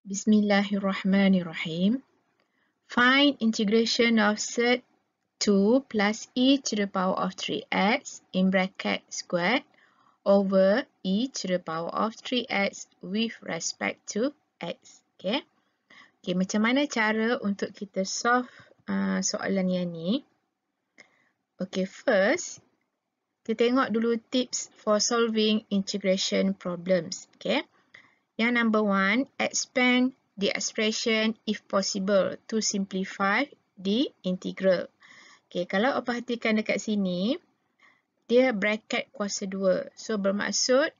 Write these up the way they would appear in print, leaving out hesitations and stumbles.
Bismillahirrahmanirrahim. Find integration of set 2 plus e to the power of 3x in bracket squared over e to the power of 3x with respect to x. Okay, macam mana cara untuk kita solve soalan yang ni? Okay, first, kita tengok dulu tips for solving integration problems. Okay. Yang number 1, expand the expression if possible to simplify the integral. Okay, kalau perhatikan dekat sini, dia bracket kuasa 2. So, bermaksud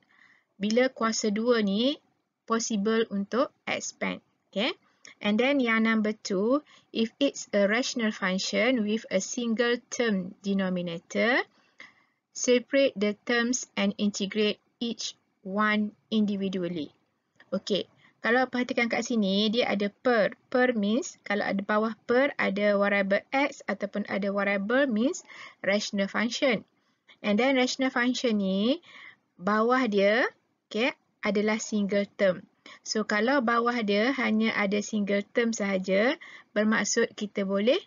bila kuasa 2 ni possible untuk expand. Okay. And then yang number 2, if it's a rational function with a single term denominator, separate the terms and integrate each one individually. Okey, kalau perhatikan kat sini, dia ada per. Per means, kalau ada bawah per, ada variable x ataupun ada variable means rational function. And then rational function ni, bawah dia adalah single term. So, kalau bawah dia hanya ada single term sahaja, bermaksud kita boleh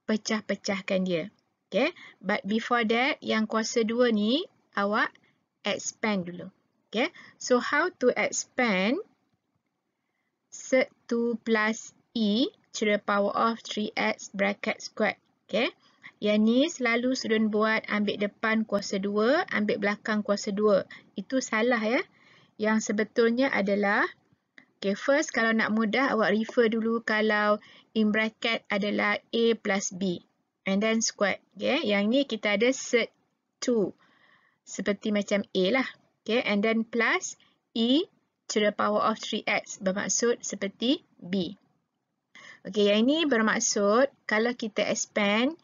pecah-pecahkan dia. Okay, but before that, yang kuasa 2 ni, awak expand dulu. Okay, so how to expand set 2 plus e to the power of 3x bracket squared. Okay, yang ni selalu student buat ambil depan kuasa 2, ambil belakang kuasa 2. Itu salah ya. Yang sebetulnya adalah, okay, first kalau nak mudah awak refer dulu kalau in bracket adalah a plus b and then squared. Okay, yang ni kita ada set 2 seperti macam a lah. Okay, and then plus e to the power of 3x bermaksud seperti b. Okay, yang ini bermaksud kalau kita expand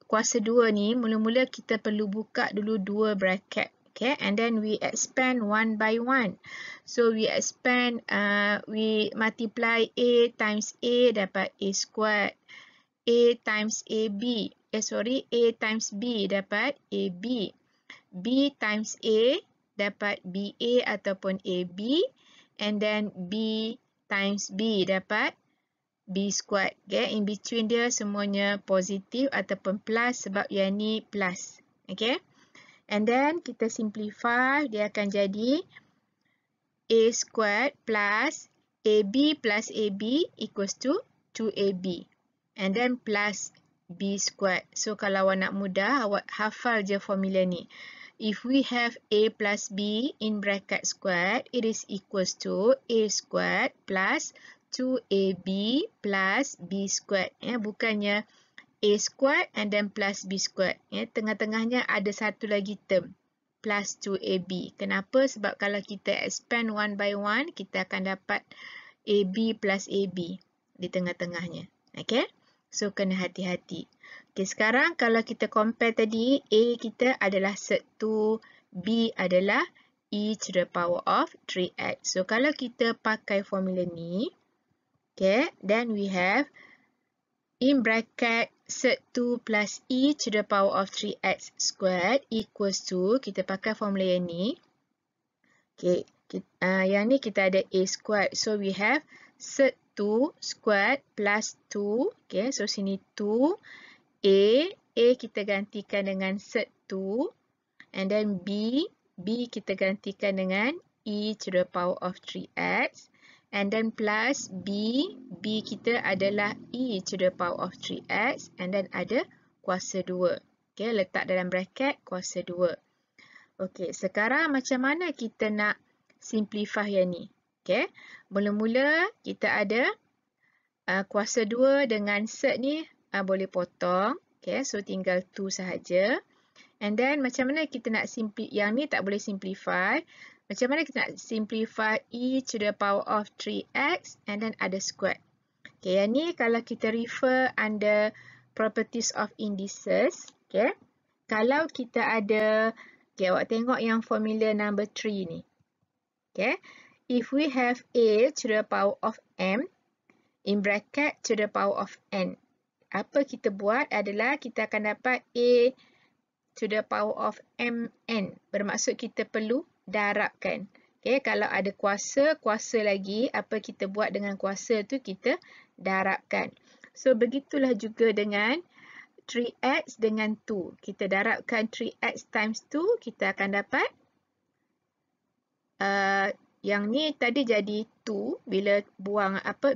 kuasa 2 ni, mula-mula kita perlu buka dulu 2 bracket. Okay, and then we expand one by one. So, we expand, we multiply a times a dapat a squared. A times ab, a times b dapat ab. B times a dapat BA ataupun AB, and then B times B dapat B squared. Okay, in between dia semuanya positif ataupun plus sebab yang ni plus. Okay, and then kita simplify, dia akan jadi A squared plus AB plus AB equals to 2AB, and then plus B squared. So, kalau awak nak mudah, awak hafal je formula ni. If we have a plus b in bracket squared, it is equals to a squared plus 2ab plus b squared. Ya, bukannya a squared and then plus b squared. Ya, tengah-tengahnya ada satu lagi term, plus 2ab. Kenapa? Sebab kalau kita expand one by one, kita akan dapat ab plus ab di tengah-tengahnya. Okay? So, kena hati-hati. Okay, sekarang kalau kita compare tadi, A kita adalah set 2, B adalah e to the power of 3x. So, kalau kita pakai formula ni, okay, then we have in bracket set 2 plus e to the power of 3x squared equals to, kita pakai formula yang ni. Okay, yang ni kita ada a squared. So, we have set 2 squared plus 2. Okay, so sini 2. A kita gantikan dengan set 2. And then B kita gantikan dengan e to the power of 3x. And then plus B kita adalah e to the power of 3x. And then ada kuasa 2. Okay, letak dalam bracket kuasa 2. Okay, sekarang macam mana kita nak simplify yang ni? Okay, mula-mula kita ada kuasa 2 dengan set ni boleh potong. Okay, so tinggal 2 sahaja. And then macam mana kita nak yang ni tak boleh simplify. Macam mana kita nak simplify e to the power of 3x and then ada squared. Okay, yang ni kalau kita refer under properties of indices. Okay, kalau kita ada, okay, awak tengok yang formula number 3 ni. Okay, if we have a to the power of m in bracket to the power of n, apa kita buat adalah kita akan dapat a to the power of mn. Bermaksud kita perlu darabkan. Okay, kalau ada kuasa lagi, apa kita buat dengan kuasa tu kita darabkan. So, begitulah juga dengan 3x dengan 2. Kita darabkan 3x times 2, kita akan dapat yang ni tadi jadi 2 bila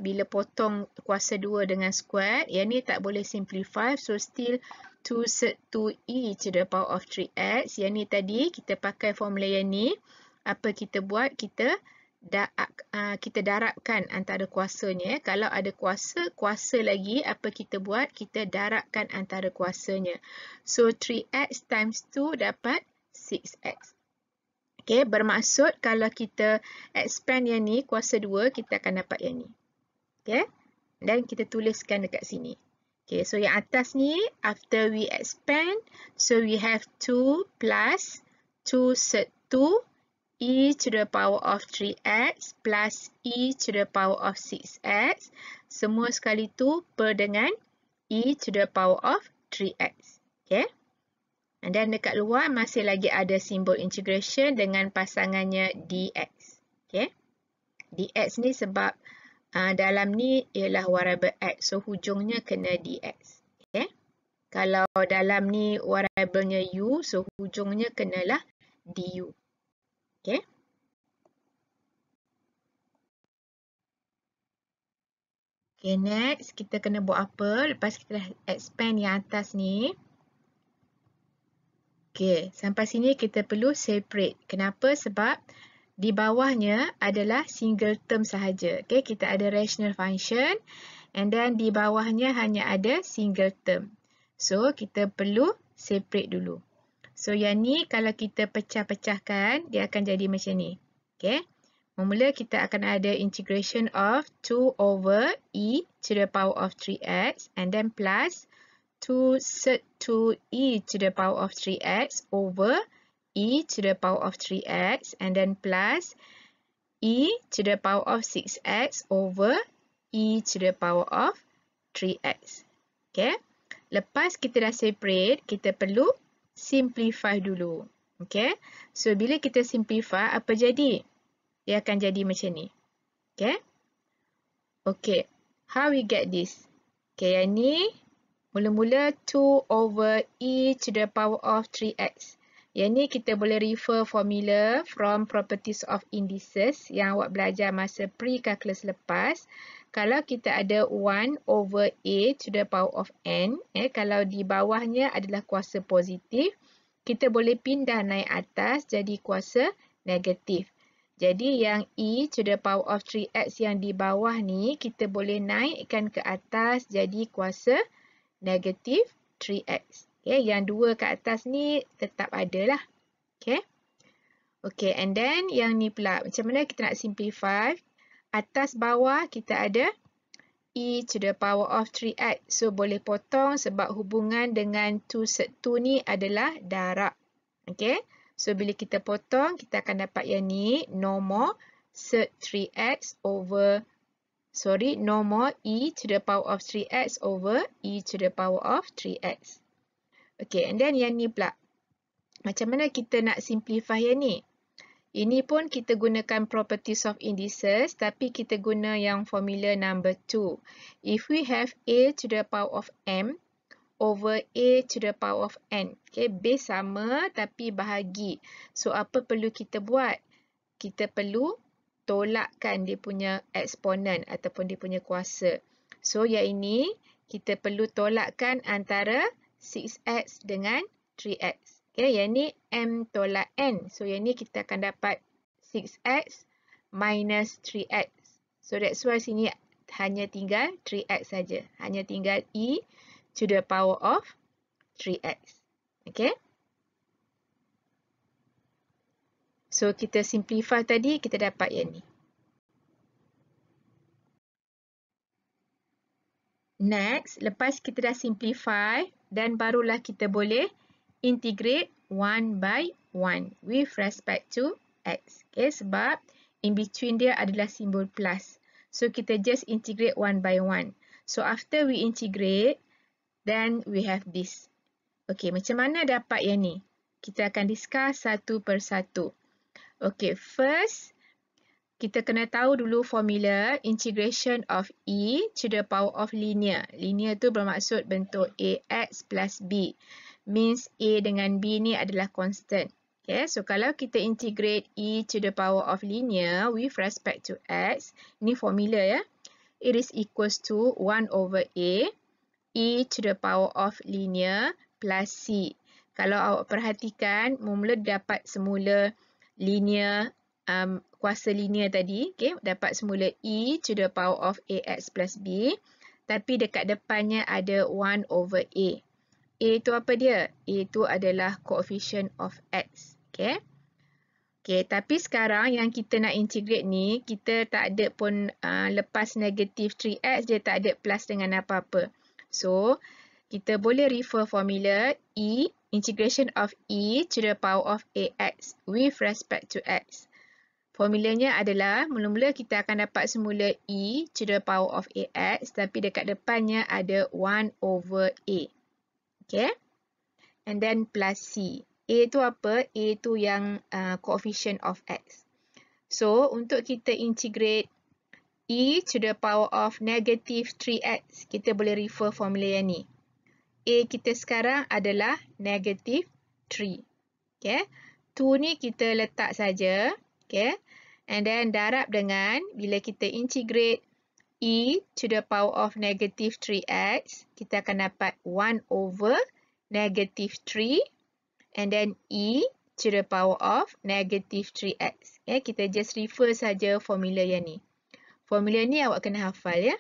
bila potong kuasa 2 dengan square. Yang ni tak boleh simplify, so still 2 sec 2e to the power of 3x. Yang ni tadi kita pakai formula yang ni. Apa kita buat? Kita darabkan antara kuasanya. Kalau ada kuasa lagi, apa kita buat? Kita darabkan antara kuasanya. So 3x times 2 dapat 6x. Okay, bermaksud kalau kita expand yang ni, kuasa 2, kita akan dapat yang ni. Okay, dan kita tuliskan dekat sini. Okay, so yang atas ni, after we expand, so we have 2 plus 2 sec 2 e to the power of 3x plus e to the power of 6x. Semua sekali tu per dengan e to the power of 3x. Okay. And then dekat luar masih lagi ada simbol integration dengan pasangannya dx. Okay. Dx ni sebab dalam ni ialah variable x. So hujungnya kena dx. Okay. Kalau dalam ni variabelnya u, so hujungnya kenalah du. Okay. Okay, next kita kena buat apa? Lepas kita dah expand yang atas ni. Okay, sampai sini kita perlu separate. Kenapa? Sebab di bawahnya adalah single term sahaja. Okay, kita ada rational function and then di bawahnya hanya ada single term. So, kita perlu separate dulu. So, yang ni kalau kita pecah-pecahkan, dia akan jadi macam ni. Okay, mula kita akan ada integration of 2 over e to the power of 3x and then plus 2 sec 2e to the power of 3x over e to the power of 3x and then plus e to the power of 6x over e to the power of 3x. Okay. Lepas kita dah separate, kita perlu simplify dulu. Okay. So, bila kita simplify, apa jadi? Dia akan jadi macam ni. Okay. Okay. How we get this? Okay, yang ni mula-mula 2 over e to the power of 3x. Yang ni kita boleh refer formula from properties of indices yang awak belajar masa pre-calculus lepas. Kalau kita ada 1 over a to the power of n, kalau di bawahnya adalah kuasa positif, kita boleh pindah naik atas jadi kuasa negatif. Jadi yang e to the power of 3x yang di bawah ni, kita boleh naikkan ke atas jadi kuasa negatif 3x. Okay, yang 2 ke atas ni tetap ada lah. Okay. Okay, and then yang ni pula. Macam mana kita nak simplify? Atas bawah kita ada e to the power of 3x. So, boleh potong sebab hubungan dengan 2 sec 2 ni adalah darab. Okay. So, bila kita potong, kita akan dapat yang ni. No more sec 3x over no more e to the power of 3x over e to the power of 3x. Okay, and then yang ni pula. Macam mana kita nak simplify yang ni? Ini pun kita gunakan properties of indices, tapi kita guna yang formula number 2. If we have a to the power of m over a to the power of n. Okay, base sama tapi bahagi. So, apa perlu kita buat? Kita perlu tolakkan dia punya eksponen ataupun dia punya kuasa. So, yang ini kita perlu tolakkan antara 6x dengan 3x. Okay, yang ni m tolak n. So, yang ni kita akan dapat 6x minus 3x. So, that's why sini hanya tinggal 3x saja. Hanya tinggal e to the power of 3x. Okay. So, kita simplify tadi, kita dapat yang ni. Next, lepas kita dah simplify, dan barulah kita boleh integrate 1 by 1 with respect to x. Okay, sebab in between dia adalah simbol plus. So, kita just integrate 1 by 1. So, after we integrate, then we have this. Okay, macam mana dapat yang ni? Kita akan discuss satu persatu. Okay, first, kita kena tahu dulu formula integration of e to the power of linear. Linear tu bermaksud bentuk ax plus b. Means a dengan b ni adalah constant. Okay, so kalau kita integrate e to the power of linear with respect to x, ni formula ya. It is equals to 1 over a, e to the power of linear plus c. Kalau awak perhatikan, mula dapat semula linear, kuasa linear tadi, okay, dapat semula e to the power of ax plus b, tapi dekat depannya ada 1 over a. A tu apa dia? A tu adalah coefficient of x. Okay. Okay, tapi sekarang yang kita nak integrate ni, kita tak ada pun lepas negative 3x, dia tak ada plus dengan apa-apa. So, kita boleh refer formula e, integration of e to the power of ax with respect to x. Formulanya adalah, mula-mula kita akan dapat semula e to the power of ax, tapi dekat depannya ada 1 over a. Okay. And then plus c. A tu apa? A tu yang coefficient of x. So, untuk kita integrate e to the power of negative 3x, kita boleh refer formula yang ni. A kita sekarang adalah negative 3. Okay. 2 ni kita letak saja. Okay. And then darab dengan, bila kita integrate e to the power of negative 3x, kita akan dapat 1 over negative 3 and then e to the power of negative 3x. Okay, kita just refer saja formula yang ni. Formula ni awak kena hafal ya.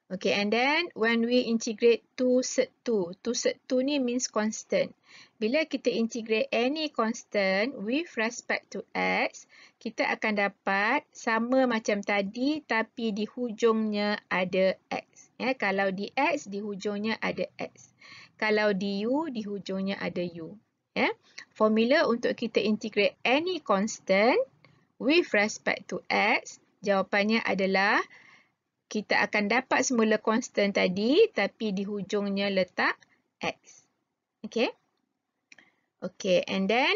Okay, and then when we integrate 2 sec 2, 2 sec 2 ni means constant. Bila kita integrate any constant with respect to x, kita akan dapat sama macam tadi tapi di hujungnya ada x. Ya, kalau di x, di hujungnya ada x. Kalau di u, di hujungnya ada u. Ya. Formula untuk kita integrate any constant with respect to x, jawapannya adalah kita akan dapat semula constant tadi tapi di hujungnya letak x. Okay. Okay, and then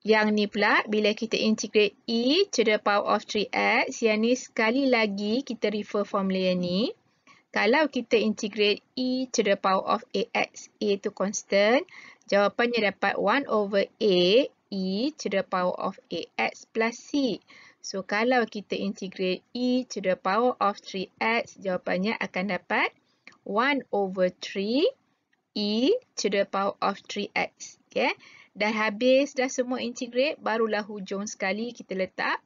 yang ni pula bila kita integrate e to the power of 3x, yang ni sekali lagi kita refer formula yang ni. Kalau kita integrate e to the power of ax, a tu constant, jawapannya dapat 1 over a, e to the power of ax plus c. So, kalau kita integrate e to the power of 3x, jawapannya akan dapat 1 over 3 e to the power of 3x. Okay. Dah habis, dah semua integrate, barulah hujung sekali kita letak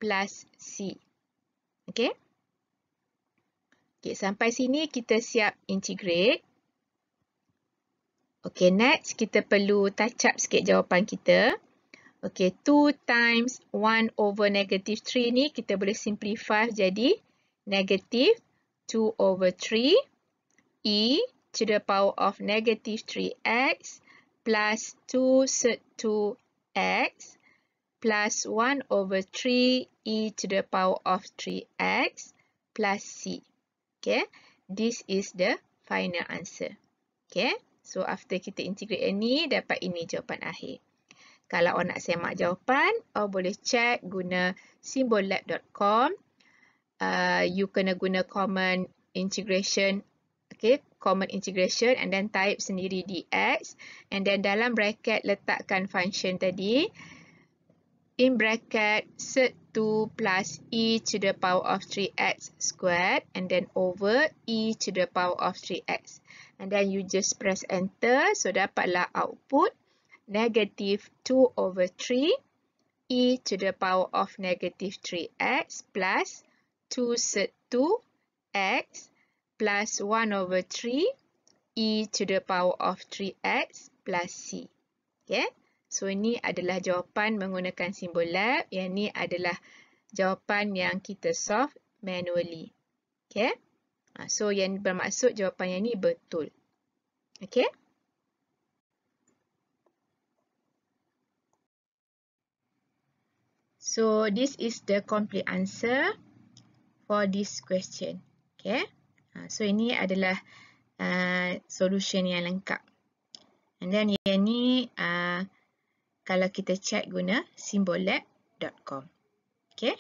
plus c. Okay. Okay, sampai sini kita siap integrate. Okay, next kita perlu touch up sikit jawapan kita. Okay, 2 times 1 over negative 3 ni kita boleh simplify jadi negative 2 over 3 e to the power of negative 3x plus 2 sec 2x plus 1 over 3 e to the power of 3x plus c. Okay, this is the final answer. Okay, so after kita integrate ni, dapat ini jawapan akhir. Kalau awak nak semak jawapan, awak boleh check guna symbollab.com. You kena guna common integration. Okay, common integration and then type sendiri dx. And then dalam bracket letakkan function tadi. In bracket sec 2 plus e to the power of 3x squared and then over e to the power of 3x. And then you just press enter. So dapatlah output negative 2 over 3 e to the power of negative 3x plus 2 sec 2x plus 1 over 3 e to the power of 3x plus c. Okay. So, ini adalah jawapan menggunakan Symbollab. Yang ni adalah jawapan yang kita solve manually. Okay. So, yang bermaksud jawapan yang ni betul. Okay. So, this is the complete answer for this question. Okay. So, ini adalah solution yang lengkap. And then, yang ni kalau kita check guna Symbollab, gmail.com. Okay.